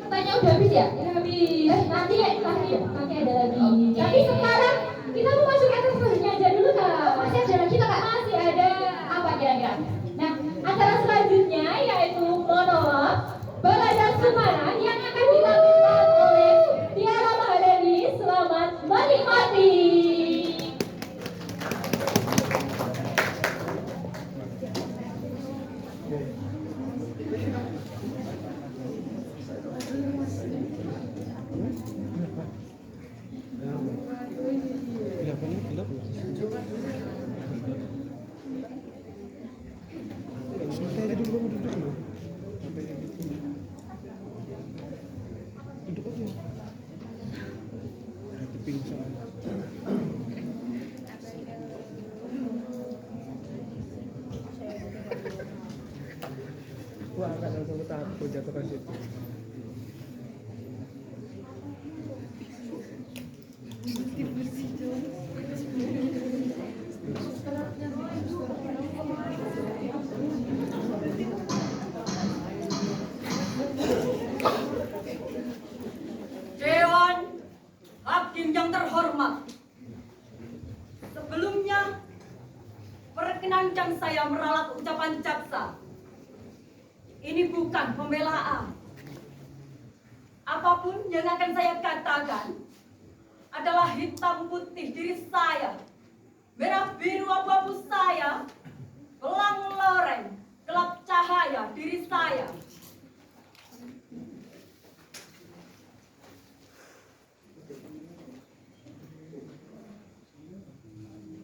Katanya udah habis ya? Ya habis. Nanti ada lagi. Tapi sekarang kita mau masuk acara aja dulu kak. Masih ada lagi kak? Masih ada. Apa kira-kira? Nah, acara selanjutnya yaitu monolog Balada Semarang yang akan ditampilkan oleh Tiara Maharani. Selamat menikmati. Wah, nggak langsung takut jatuh ke situ. Dewan Hakim yang terhormat, sebelumnya perkenankan saya meralat ucapan jaksa. Ini bukan pembelaan. Apapun yang akan saya katakan adalah hitam putih diri saya, merah biru abu-abu saya, belang loreng, gelap cahaya diri saya.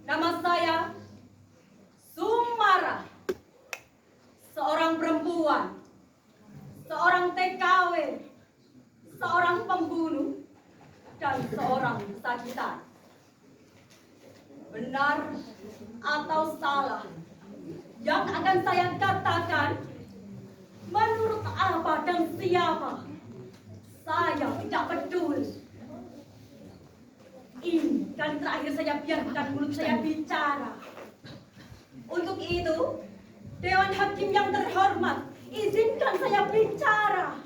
Nama saya Sumara, seorang perempuan, seorang TKW, seorang pembunuh, dan seorang sakitan. Benar atau salah yang akan saya katakan, menurut apa dan siapa, saya tidak peduli. Ini kali terakhir saya biarkan mulut saya bicara. Untuk itu, Dewan Hakim yang terhormat, izinkan saya bicara.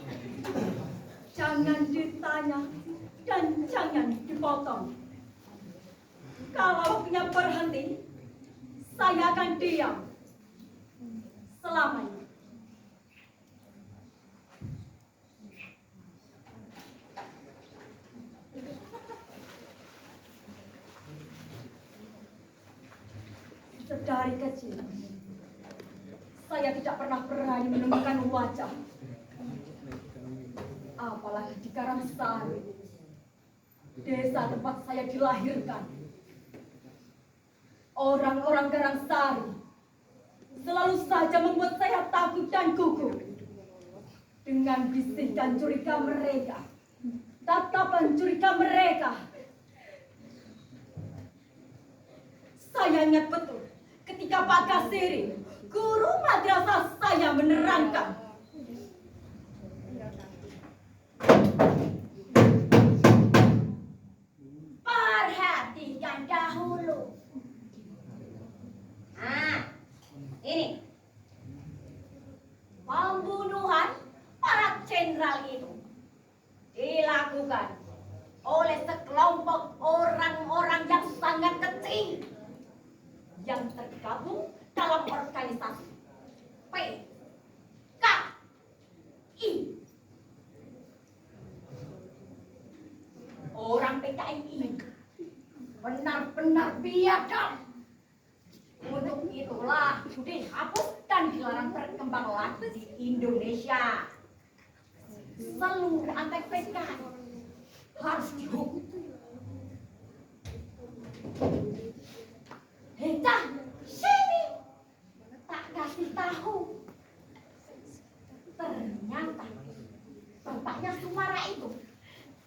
Jangan ditanya dan jangan dipotong. Kalau waktunya berhenti, saya akan diam selamanya. Dari kecil, saya tidak pernah berani menemukan wajah, apalagi di Karangsari, desa tempat saya dilahirkan. Orang-orang Karangsari selalu saja membuat saya takut dan gugup dengan bisik dan curiga mereka, tatapan curiga mereka. Saya ingat betul ketika Pak Kasiri, guru madrasah saya, menerangkan, perhatikan dahulu. Nah, ini pembunuhan para jenderal itu dilakukan oleh sekelompok orang-orang yang sangat kecil yang tergabung dalam organisasi PKI. Orang PKI ini benar-benar biadab. Untuk itulah dihapus dan dilarang berkembang lagi di Indonesia. Seluruh antek PKI harus dihukum. Hei, sini, tak kasih tahu. Ternyata bapaknya Sumara itu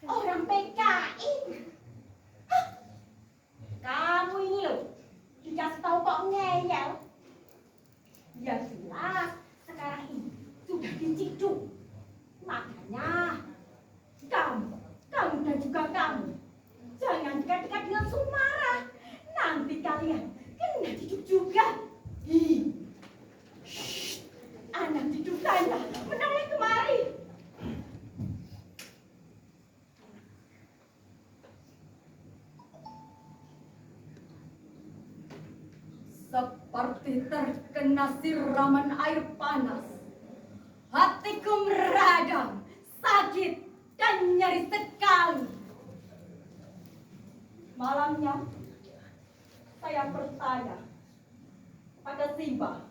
orang PKI. Hah? Kamu ini loh, dikasih tahu kok ngeyel. Ya jelas, sekarang ini sudah diciduk. Makanya kamu dan juga kamu jangan dekat-dekat dengan Sumara. Nanti kalian kena ciduk juga. Anak ciduk saya menoleh kemari. seperti terkena siraman air panas. Hatiku meradang, sakit dan nyeri sekali. Malamnya, saya bertanya pada Simba.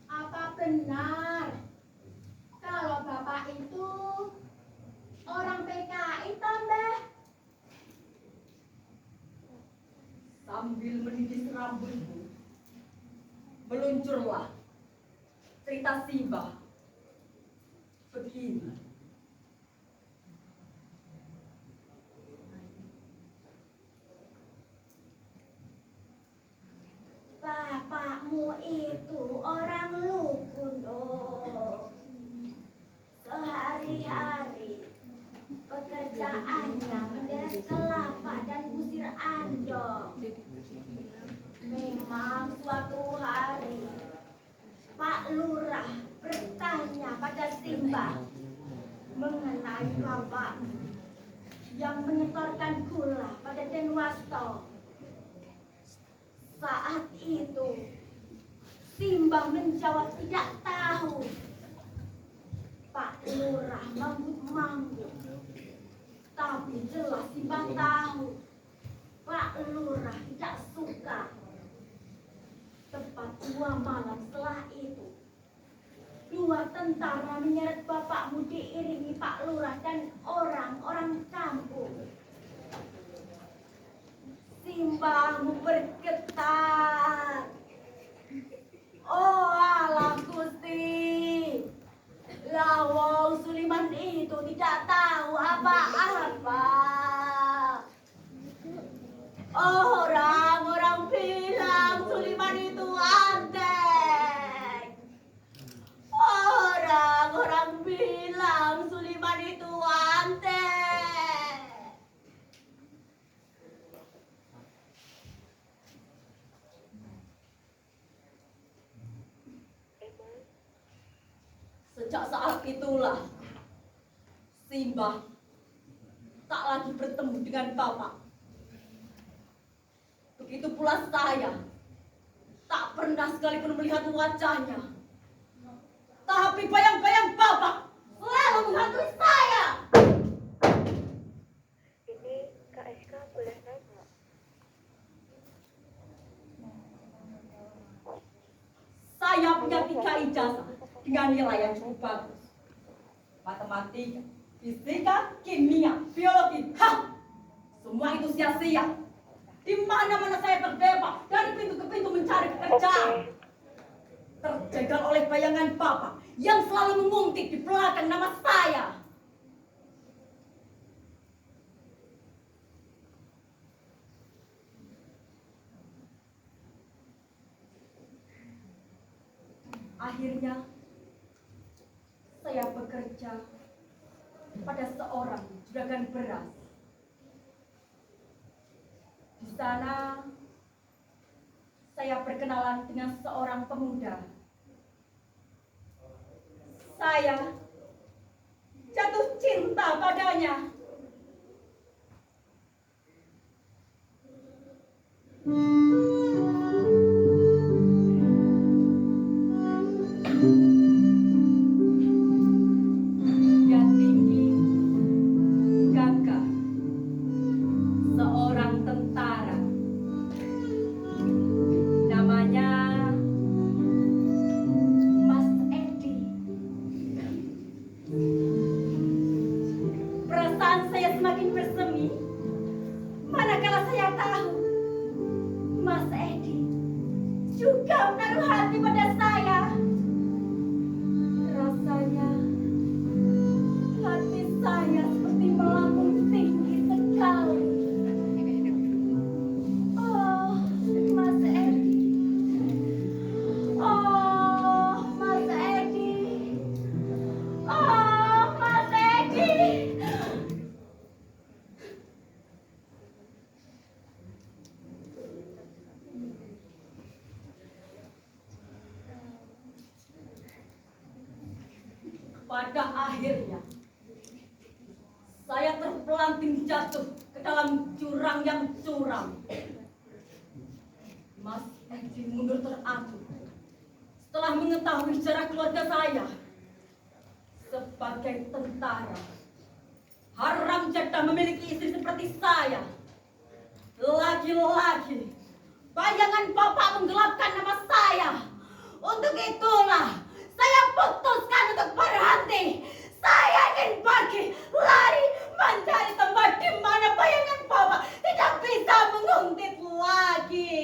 Apa benar kalau Bapak itu orang PKI tambah? Sambil menidis rambutku, meluncurlah cerita Simba. Begini. Bapakmu itu orang Lukundo. Sehari-hari pekerjaannya menderes kelapa dan kusir andong. Memang suatu hari Pak Lurah bertanya pada Simba mengenai bapakmu yang menyetorkan gula pada Denwasto. Saat itu Simba menjawab tidak tahu. Pak Lurah mangguk-mangguk, tapi jelas Simba tahu Pak Lurah tidak suka. Tepat 2 malam setelah itu, 2 tentara menyeret bapakmu diiringi Pak Lurah dan orang-orang kampung. Simbamu bergetar. Oh alam Gusti, lawong Suliman itu tidak tahu apa-apa. Orang-orang bilang Suliman itu antek. Orang-orang bilang Suliman itu antek. Sejak saat itulah Simba tak lagi bertemu dengan Bapak. Begitu pula saya tak pernah sekalipun melihat wajahnya. Tapi bayang-bayang Bapak selalu menghantui saya. Ini KSK boleh nanya? Saya punya 3 ijazah dengan nilai yang cukup bagus. Matematika, fisika, kimia, biologi. Hah! Semua itu sia-sia. Di mana-mana saya terdepak dari pintu ke pintu mencari pekerjaan. Terjegal oleh bayangan Bapak yang selalu menguntit di belakang nama saya. Akhirnya, saya bekerja pada seorang juragan beras. Di sana, saya berkenalan dengan seorang pemuda. Saya jatuh cinta padanya. Dia tinggi, gagah, seorang tentara. Namanya Mas Edi. Perasaan Pada akhirnya, saya terpelanting jatuh ke dalam jurang yang curam. Mas Edi mundur teratur setelah mengetahui sejarah keluarga saya. Sebagai tentara, haram jadah memiliki istri seperti saya. Lagi-lagi, bayangan Bapak menggelapkan nama saya. Untuk itulah, saya putuskan untuk berhenti. Saya ingin pergi, lari, mencari tempat di mana bayangan Bapak tidak bisa menguntit lagi.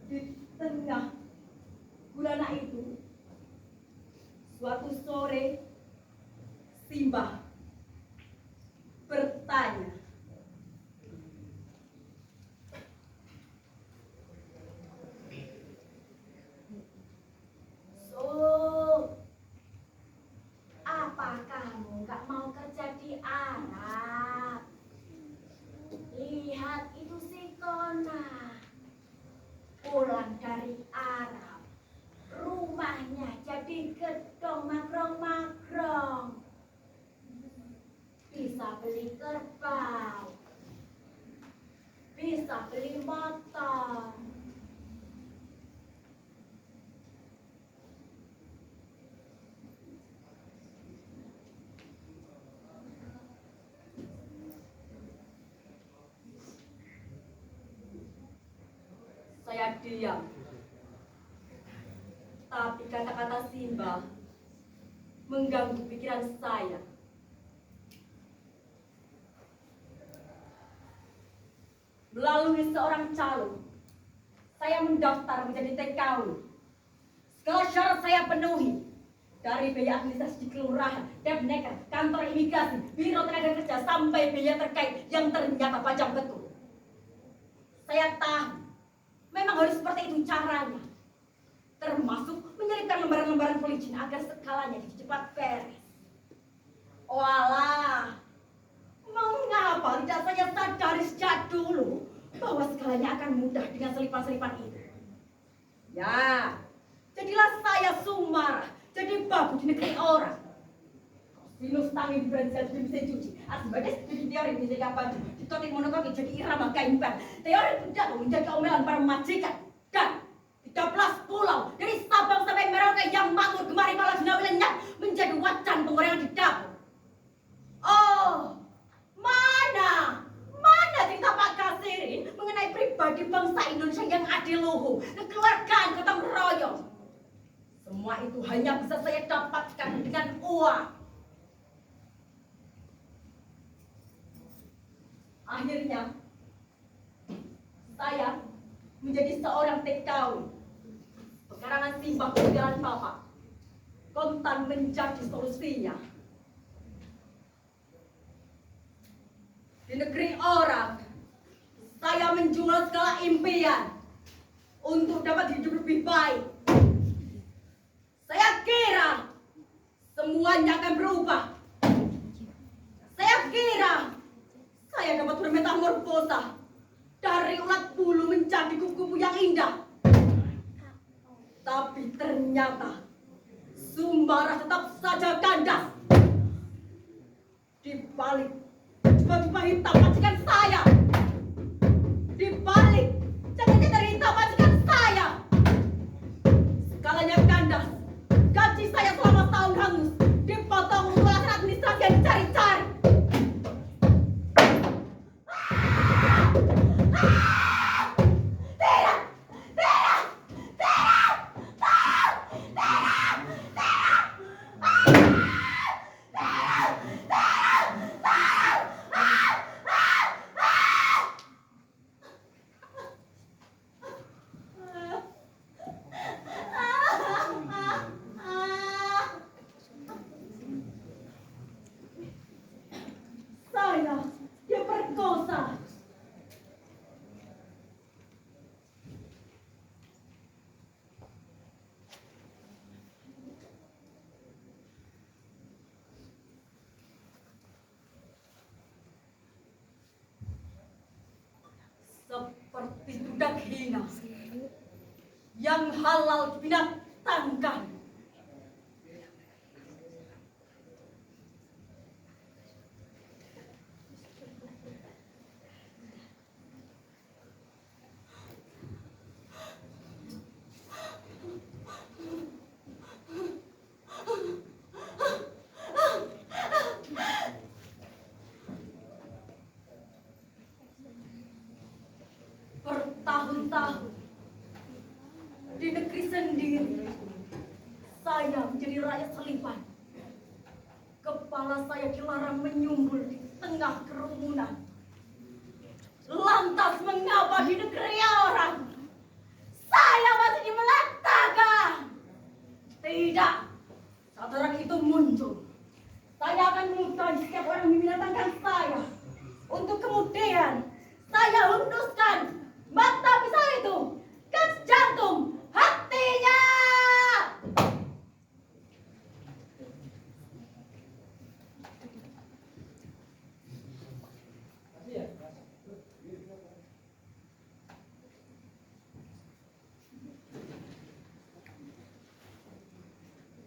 Di tengah gulana itu, suatu sore, Simbah bertanya, apa kamu gak mau kerja di Arab? Lihat itu si Kona, pulang dari Arab, rumahnya jadi gedong magrong-magrong. Bisa beli kerbau, bisa beli motor. Saya diam. Tapi kata-kata Simbah mengganggu pikiran saya. Melalui seorang calon, saya mendaftar menjadi TKW. Segala syarat saya penuhi. Dari biaya administrasi di kelurahan, Depneker, kantor imigrasi, biro tenaga kerja, sampai biaya terkait yang ternyata pajak betul. Saya tahu, memang harus seperti itu caranya. Termasuk menyelipkan lembaran-lembaran pelicin agar skalanya cepat beres. Walah, mengapa tidak saya sadari sejak dulu bahwa segalanya akan mudah dengan selipan-selipan itu? Ya, jadilah saya Sumar, jadi babu di negeri orang. Sinus tangi di berani jadi mesin cuci, Asbades jadi teori menjaga baju, ditotik monokoki jadi irama gaimpan, teori pidato menjadi omelan para majikan, dan 13 pulau dari Sabang sampai Merauke yang makmur gemari malah Jenawi lenyap menjadi wajan penggorengan di dapur. Oh, mana cerita Pak Kasirin mengenai pribadi bangsa Indonesia yang adiluhung, kekeluargaan gotong royong? Semua itu hanya bisa saya dapatkan dengan uang. Akhirnya, saya menjadi seorang TKW. Pekarangan Simbah peninggalan Bapak. Kontan menjadi solusinya. Di negeri orang, saya menjual segala impian untuk dapat hidup lebih baik. Saya kira semuanya akan berubah. Saya kira saya dapat bermetamorfosa dari ulat bulu menjadi kupu-kupu yang indah. Tapi ternyata Sumbarah tetap saja kandas. Di balik baju hitam majikan saya, di balik jaket hitam majikan saya, skalanya kandas. Gaji saya selama tahun hangus, dipotong untuk alasan administrasi yang dicari-cari. Saya diperkosa. Seperti budak hina. yang halal dibinatangkan. Bertahun-tahun di negeri sendiri saya menjadi rakyat selipan. Kepala saya dilarang menyumbul di tengah kerumunan. Lantas mengapa di negeri orang saya masih dimelatakan? Tidak, saat orang itu muncul, saya akan melukai setiap orang yang membinatangkan saya. Untuk kemudian saya hunduskan mata pisau itu ke jantung hatinya.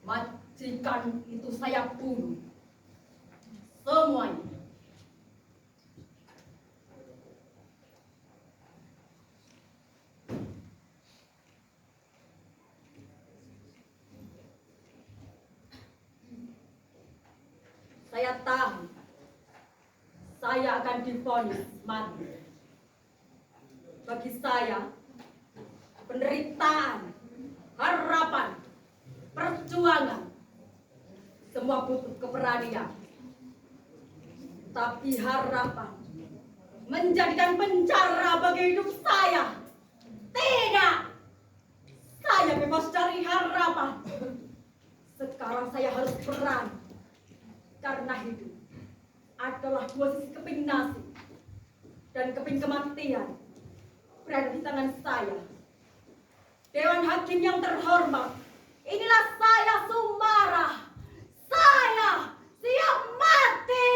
Majikan itu saya bunuh semuanya. Saya tahu saya akan divonis mati. Bagi saya, penderitaan, harapan, perjuangan, semua butuh keberanian. Tapi harapan menjadikan penjara bagi hidup saya. Tidak! Saya bebas dari harapan. Sekarang saya harus berani. Karena hidup adalah dua sisi keping nasib dan keping kematian berada di tangan saya. Dewan Hakim yang terhormat, inilah saya Sumara. Saya siap mati.